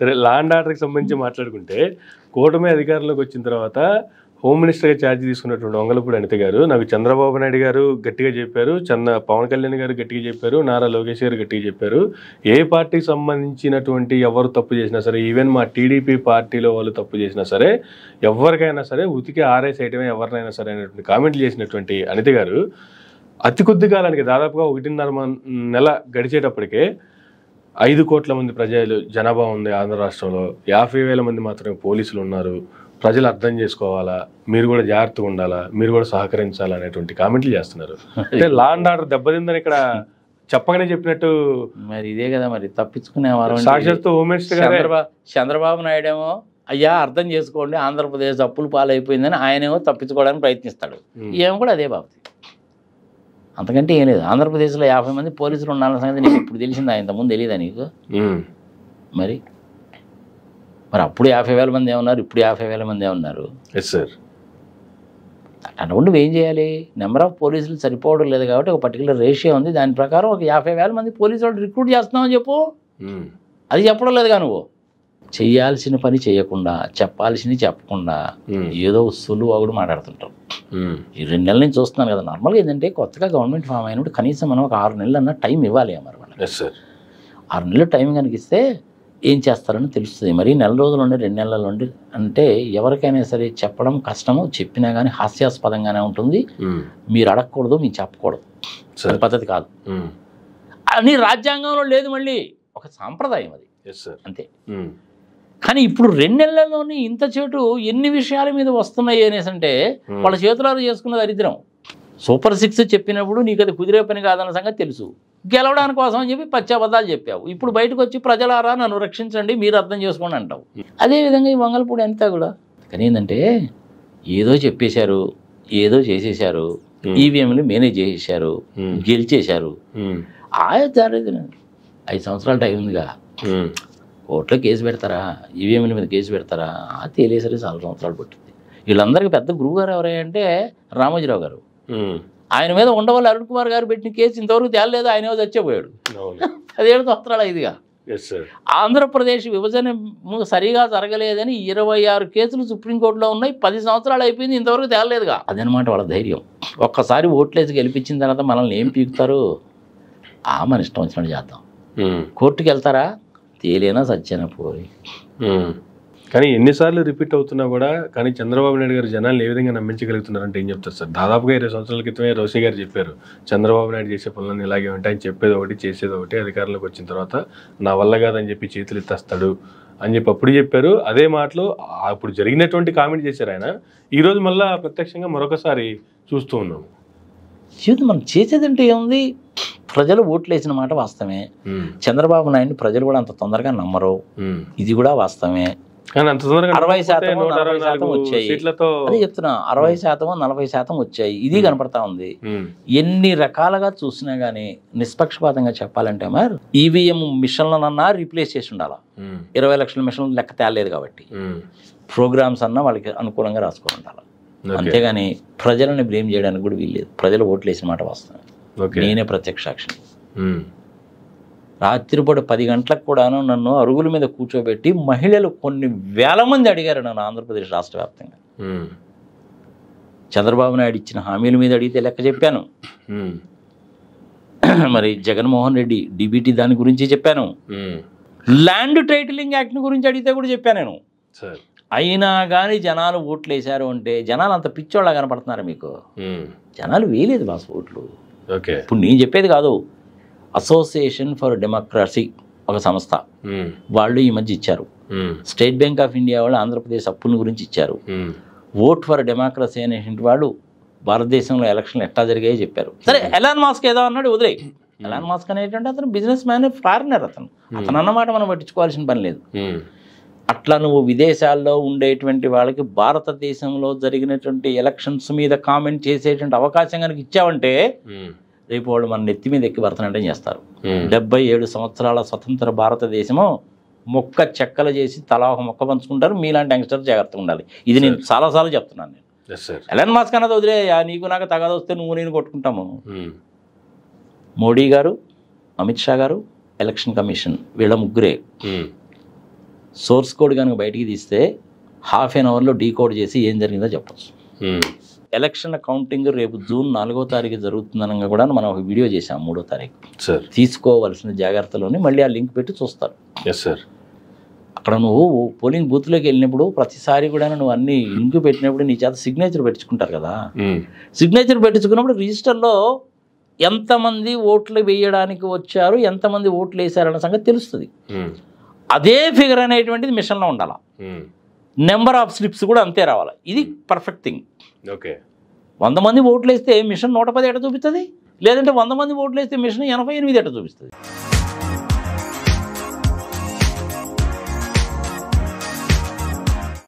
సరే, law and ఆర్డర్కి సంబంధించి మాట్లాడుకుంటే కూటమి అధికారంలోకి వచ్చిన తర్వాత హోమ్ మినిస్టర్గా ఛార్జ్ తీసుకున్నటువంటి వంగలపూడి అనిత గారు నాకు చంద్రబాబు నాయుడు గారు గట్టిగా చెప్పారు, పవన్ కళ్యాణ్ గారు గట్టిగా చెప్పారు, నారా లోకేష్ గారు గట్టిగా చెప్పారు, ఏ పార్టీకి సంబంధించినటువంటి ఎవరు తప్పు చేసినా సరే, ఈవెన్ మా టీడీపీ పార్టీలో వాళ్ళు తప్పు చేసినా సరే ఎవరికైనా సరే ఉతికి ఆరేసేయటమే ఎవరినైనా సరే అనేటువంటి కామెంట్లు చేసినటువంటి అనిత గారు అతి కొద్ది కాలానికి దాదాపుగా 1.5 నెల గడిచేటప్పటికే 5 కోట్ల మంది ప్రజలు జనాభా ఉంది ఆంధ్ర రాష్ట్రంలో, 50,000 మంది మాత్రమే పోలీసులు ఉన్నారు, ప్రజలు అర్థం చేసుకోవాలా, మీరు కూడా జాగ్రత్తగా ఉండాలా, మీరు కూడా సహకరించాలా అనేటువంటి కామెంట్లు చేస్తున్నారు. అంటే లా అండ్ ఆర్డర్ దెబ్బతిందని ఇక్కడ చెప్పగానే చెప్పినట్టు మరి ఇదే కదా మరి తప్పించుకునేవారు. సాక్షాత్తు హోమ్ మినిస్టర్ చంద్రబాబు నాయుడు ఏమో అయ్యా అర్థం చేసుకోండి ఆంధ్రప్రదేశ్ అప్పులు పాలైపోయిందని ఆయనేమో తప్పించుకోవడానికి ప్రయత్నిస్తాడు, ఏమో కూడా అదే బాబు. అంతకంటే ఏం లేదు. ఆంధ్రప్రదేశ్లో 50 మంది పోలీసులు ఉండాలన్న సంగతి నీకు ఇప్పుడు తెలిసిందా? ఇంతకుముందు తెలియదా నీకు? మరి అప్పుడు 50,000 మంది ఏమన్నారు, ఇప్పుడు 50,000 మంది ఏమన్నారు? అటువంటి ఏం చేయాలి? నెంబర్ ఆఫ్ పోలీసులు సరిపోవడం లేదు కాబట్టి ఒక పర్టికులర్ రేషియో ఉంది, దాని ప్రకారం ఒక 50,000 మంది పోలీసులు రిక్రూట్ చేస్తున్నామని చెప్పు. అది చెప్పడం లేదుగా. నువ్వు చెయ్యాల్సిన పని చేయకుండా చెప్పాల్సింది చెప్పకుండా ఏదో సులువు ఒకడు మాట్లాడుతుంటాం. ఈ 2 నెలల నుంచి చూస్తున్నాను కదా. నార్మల్గా ఏంటంటే కొత్తగా గవర్నమెంట్ ఫామ్ అయినప్పుడు కనీసం మనం ఒక 6 నెలలు అన్న టైం ఇవ్వాలి. మరి వాళ్ళకి 6 నెలలు టైం కనుక ఇస్తే ఏం చేస్తారని తెలుస్తుంది. మరి 4 రోజులు ఉండి 2 నెలలు ఉండి అంటే ఎవరికైనా సరే చెప్పడం కష్టము, చెప్పినా కానీ హాస్యాస్పదంగానే ఉంటుంది. మీరు అడగకూడదు, మీరు చెప్పకూడదు, పద్ధతి కాదు అని రాజ్యాంగంలో లేదు. మళ్ళీ ఒక సాంప్రదాయం అది అంతే. కానీ ఇప్పుడు 2 నెలల్లోనే ఇంత చేటు ఎన్ని విషయాల మీద వస్తున్నాయి అనేసి అంటే వాళ్ళ చేతులారు చేసుకున్న దరిద్రం. సూపర్ 6 చెప్పినప్పుడు నీకు అది కుదిరే పని కాదన్న సంగతి తెలుసు, గెలవడానికి కోసం అని చెప్పి పచ్చబద్దాలు చెప్పావు. ఇప్పుడు బయటకు వచ్చి ప్రజలారా నన్ను రక్షించండి, మీరు అర్థం చేసుకోండి అంటావు. అదేవిధంగా ఈ వంగలపూడి అంతా కూడా కానీ ఏంటంటే ఏదో చెప్పేశారు, ఏదో చేసేశారు, ఈవీఎంలు మేనేజ్ చేసేశారు, గెలిచేశారు. దారిద్ర 5 సంవత్సరాల టైం ఉందిగా, కోర్టులో కేసు పెడతారా, ఈవీఎంల మీద కేసు పెడతారా, తేలేసరి 4 సంవత్సరాలు పట్టింది. వీళ్ళందరికీ పెద్ద గురువు గారు ఎవరంటే రామోజీరావు గారు. ఆయన మీద ఉండవల్లి అరుణ్ కుమార్ గారు పెట్టిన కేసు ఇంతవరకు తేలలేదు, ఆయన చచ్చిపోయాడు. 17 సంవత్సరాలు అయిందిగా. ఆంధ్రప్రదేశ్ విభజన సరిగా జరగలేదని 26 కేసులు సుప్రీంకోర్టులో ఉన్నాయి, 10 సంవత్సరాలు అయిపోయింది, ఇంతవరకు తేలలేదుగా. అదనమాట వాళ్ళ ధైర్యం. ఒక్కసారి ఓట్లేసి గెలిపించిన తర్వాత మనల్ని ఏం పీకుతారు, మన ఇష్టం వచ్చినట్టు చేద్దాం. కోర్టుకి వెళ్తారా, తేలేనా సత్యనా పోయి. కానీ ఎన్నిసార్లు రిపీట్ అవుతున్నా కూడా కానీ చంద్రబాబు నాయుడు గారు జనాలను ఏ విధంగా నమ్మించగలుగుతున్నారంటే ఏం చెప్తారు సార్? దాదాపుగా 20 సంవత్సరాల క్రితమే రోసే గారు చెప్పారు, చంద్రబాబు నాయుడు చేసే పనులను ఇలాగే ఉంటాయి, ఆయన చెప్పేది ఒకటి చేసేది ఒకటి, అధికారంలోకి వచ్చిన తర్వాత నా వల్ల కాదని చెప్పి చేతులు ఎత్తేస్తాడు అని చెప్పి అప్పుడు చెప్పారు. అదే మాటలు అప్పుడు జరిగినటువంటి కామెంట్ చేశారు ఆయన. ఈరోజు మళ్ళీ ప్రత్యక్షంగా మరొకసారి చూస్తూ ఉన్నాము. జీవితం మనం చేసేదంటే ఏముంది, ప్రజలు ఓట్లు వేసిన మాట వాస్తవమే. చంద్రబాబు నాయుడు ప్రజలు కూడా అంత తొందరగా నమ్మరు, ఇది కూడా వాస్తవమే. 60% వచ్చాయి, అదే చెప్తున్నా, 60% 40% వచ్చాయి, ఇది కనపడతా ఉంది. ఎన్ని రకాలుగా చూసినా గానీ నిష్పక్షపాతంగా చెప్పాలంటే మరి ఈవీఎం మిషన్లనన్నా రీప్లేస్ చేసి ఉండాలా. 20 లక్షల మిషన్లు లెక్క తేలేదు కాబట్టి ప్రోగ్రామ్స్ అన్నా వాళ్ళకి అనుకూలంగా రాసుకొని ఉండాలి. అంతేగాని ప్రజలని బ్లేమ్ చేయడానికి కూడా వీల్లేదు. ప్రజలు ఓట్లు వేసిన మాట వాస్తవమే, నేనే ప్రత్యక్ష సాక్షిని. రాత్రిపూట 10 గంటలకు కూడాను నన్ను అరుగుల మీద కూర్చోబెట్టి మహిళలు కొన్ని వేల మంది అడిగారు నన్ను ఆంధ్రప్రదేశ్ రాష్ట్ర వ్యాప్తంగా. చంద్రబాబు నాయుడు ఇచ్చిన హామీల మీద అడిగితే లెక్క చెప్పాను, మరి జగన్మోహన్ రెడ్డి డిబిటీ దాని గురించి చెప్పాను, ల్యాండ్ టైటిలింగ్ యాక్ట్ గురించి అడిగితే కూడా చెప్పాను నేను. అయినా కానీ జనాలు ఓట్లు వేశారు అంటే జనాలు అంత పిచ్చోళ్ళ కనపడుతున్నారు మీకు? జనాలు వేయలేదు బాస్ ఓట్లు. ఇప్పుడు నేను చెప్పేది కాదు, అసోసియేషన్ ఫర్ డెమోక్రసీ ఒక సంస్థ వాళ్ళు ఈ మధ్య ఇచ్చారు. స్టేట్ బ్యాంక్ ఆఫ్ ఇండియా వాళ్ళు ఆంధ్రప్రదేశ్ అప్పుల గురించి ఇచ్చారు. ఓట్ ఫర్ డెమోక్రసీ అనేటువంటి వాళ్ళు భారతదేశంలో ఎలక్షన్లు ఎట్లా జరిగాయో చెప్పారు. సరే, ఎలాన్ మాస్క్ ఏదో అన్నాడు, వదిలే. ఎలాన్ మాస్క్ అనేటువంటి అతను బిజినెస్ మ్యాన్, ఫారినర్. అతను అన్నమాట మనం పట్టించుకోవాల్సిన పని లేదు. అట్లా నువ్వు విదేశాల్లో ఉండేటువంటి వాళ్ళకి భారతదేశంలో జరిగినటువంటి ఎలక్షన్స్ మీద కామెంట్ చేసేటువంటి అవకాశం కనుక ఇచ్చావంటే రేపు వాళ్ళు మన నెత్తి మీద ఎక్కి భరతనాట్యం చేస్తారు. 77 సంవత్సరాల స్వతంత్ర భారతదేశము మొక్క చెక్కలు చేసి తలా ఒక మొక్క పంచుకుంటారు. మీలాంటి యంగ్స్టర్ జాగ్రత్తగా ఉండాలి. ఇది నేను చాలాసార్లు చెప్తున్నాను. నేను ఎలాన్ మాస్క్ అన్నది వదిలే, నీకు నాకు తగాద వస్తే నువ్వు నేను కొట్టుకుంటాము. మోడీ గారు, అమిత్ షా గారు, ఎలక్షన్ కమిషన్, వీళ్ళ ముగ్గురే సోర్స్ కోడ్ కనుక బయటికి తీస్తే హాఫ్ అన్ అవర్లో డీకోడ్ చేసి ఏం జరిగిందో చెప్పచ్చు. ఎలక్షన్ల కౌంటింగ్ రేపు జూన్ 4వ తారీఖు జరుగుతుందనగా కూడా మనం ఒక వీడియో చేసాం 3వ తారీఖు. తీసుకోవాల్సిన జాగ్రత్తలోని మళ్ళీ ఆ లింక్ పెట్టి చూస్తారు. అక్కడ నువ్వు పోలింగ్ బూత్లోకి వెళ్ళినప్పుడు ప్రతిసారి కూడా నువ్వు అన్ని లింక్ పెట్టినప్పుడు నీ చేత సిగ్నేచర్ పెట్టించుకుంటారు కదా. సిగ్నేచర్ పెట్టించుకున్నప్పుడు రిజిస్టర్లో ఎంతమంది ఓట్లు వేయడానికి వచ్చారు, ఎంతమంది ఓట్లు వేశారన్న సంగతి తెలుస్తుంది. అదే ఫిగర్ అనేటువంటిది మిషన్లో ఉండాలి. నెంబర్ ఆఫ్ స్లిప్స్ కూడా అంతే రావాలి. ఇది పర్ఫెక్ట్ థింగ్. 100 మంది ఓట్లు వేస్తే మిషన్ 110 ఎట చూపిస్తుంది, లేదంటే 100 మంది ఓట్లు వేస్తే మిషన్ 88 ఎట చూపిస్తుంది.